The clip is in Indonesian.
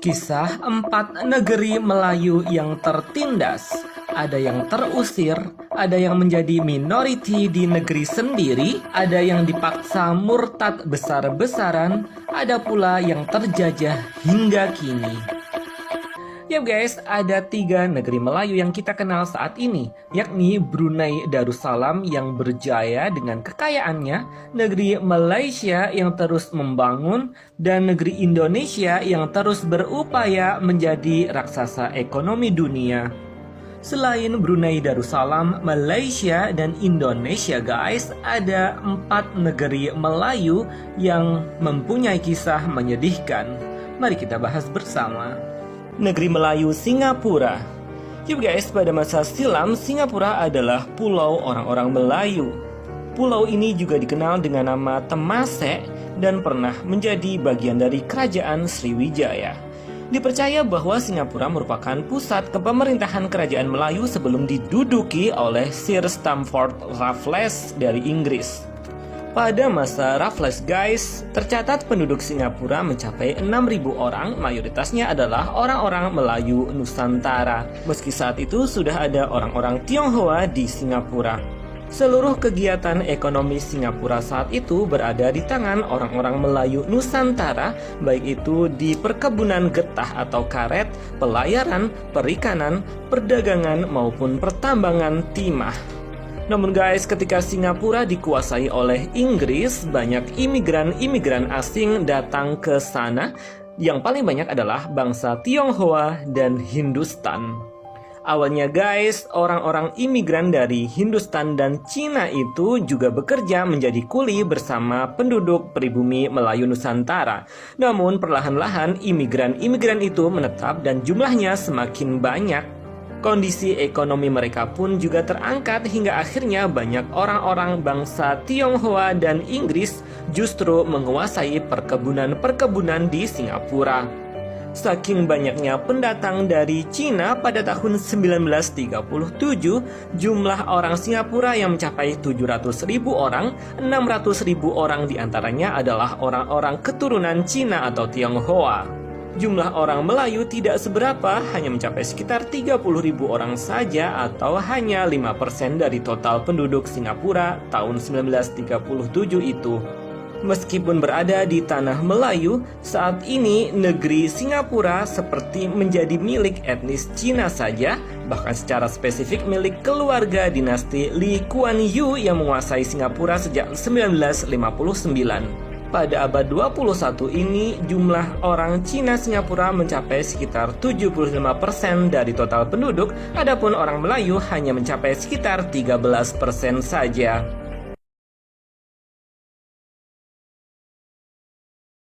Kisah 4 negeri Melayu yang tertindas. Ada yang terusir, ada yang menjadi minoriti di negeri sendiri, ada yang dipaksa murtad besar-besaran, ada pula yang terjajah hingga kini. Ya guys, ada 3 negeri Melayu yang kita kenal saat ini, yakni Brunei Darussalam yang berjaya dengan kekayaannya, negeri Malaysia yang terus membangun, dan negeri Indonesia yang terus berupaya menjadi raksasa ekonomi dunia. Selain Brunei Darussalam, Malaysia, dan Indonesia guys, ada 4 negeri Melayu yang mempunyai kisah menyedihkan. Mari kita bahas bersama. Negeri Melayu Singapura. Yuk guys, pada masa silam Singapura adalah pulau orang-orang Melayu. Pulau ini juga dikenal dengan nama Temasek dan pernah menjadi bagian dari kerajaan Sriwijaya. Dipercaya bahwa Singapura merupakan pusat kepemerintahan kerajaan Melayu sebelum diduduki oleh Sir Stamford Raffles dari Inggris. Pada masa Raffles guys, tercatat penduduk Singapura mencapai 6.000 orang, mayoritasnya adalah orang-orang Melayu Nusantara. Meski saat itu sudah ada orang-orang Tionghoa di Singapura. Seluruh kegiatan ekonomi Singapura saat itu berada di tangan orang-orang Melayu Nusantara, baik itu di perkebunan getah atau karet, pelayaran, perikanan, perdagangan, maupun pertambangan timah. Namun guys, ketika Singapura dikuasai oleh Inggris, banyak imigran-imigran asing datang ke sana. Yang paling banyak adalah bangsa Tionghoa dan Hindustan. Awalnya guys, orang-orang imigran dari Hindustan dan Cina itu juga bekerja menjadi kuli bersama penduduk pribumi Melayu Nusantara. Namun perlahan-lahan imigran-imigran itu menetap dan jumlahnya semakin banyak. Kondisi ekonomi mereka pun juga terangkat hingga akhirnya banyak orang-orang bangsa Tionghoa dan Inggris justru menguasai perkebunan-perkebunan di Singapura. Saking banyaknya pendatang dari Cina pada tahun 1937, jumlah orang Singapura yang mencapai 700.000 orang, 600.000 orang diantaranya adalah orang-orang keturunan Cina atau Tionghoa. Jumlah orang Melayu tidak seberapa, hanya mencapai sekitar 30.000 orang saja atau hanya 5% dari total penduduk Singapura tahun 1937 itu. Meskipun berada di tanah Melayu, saat ini negeri Singapura seperti menjadi milik etnis Cina saja, bahkan secara spesifik milik keluarga dinasti Lee Kuan Yew yang menguasai Singapura sejak 1959. Pada abad 21 ini, jumlah orang Cina Singapura mencapai sekitar 75% dari total penduduk, adapun orang Melayu hanya mencapai sekitar 13% saja.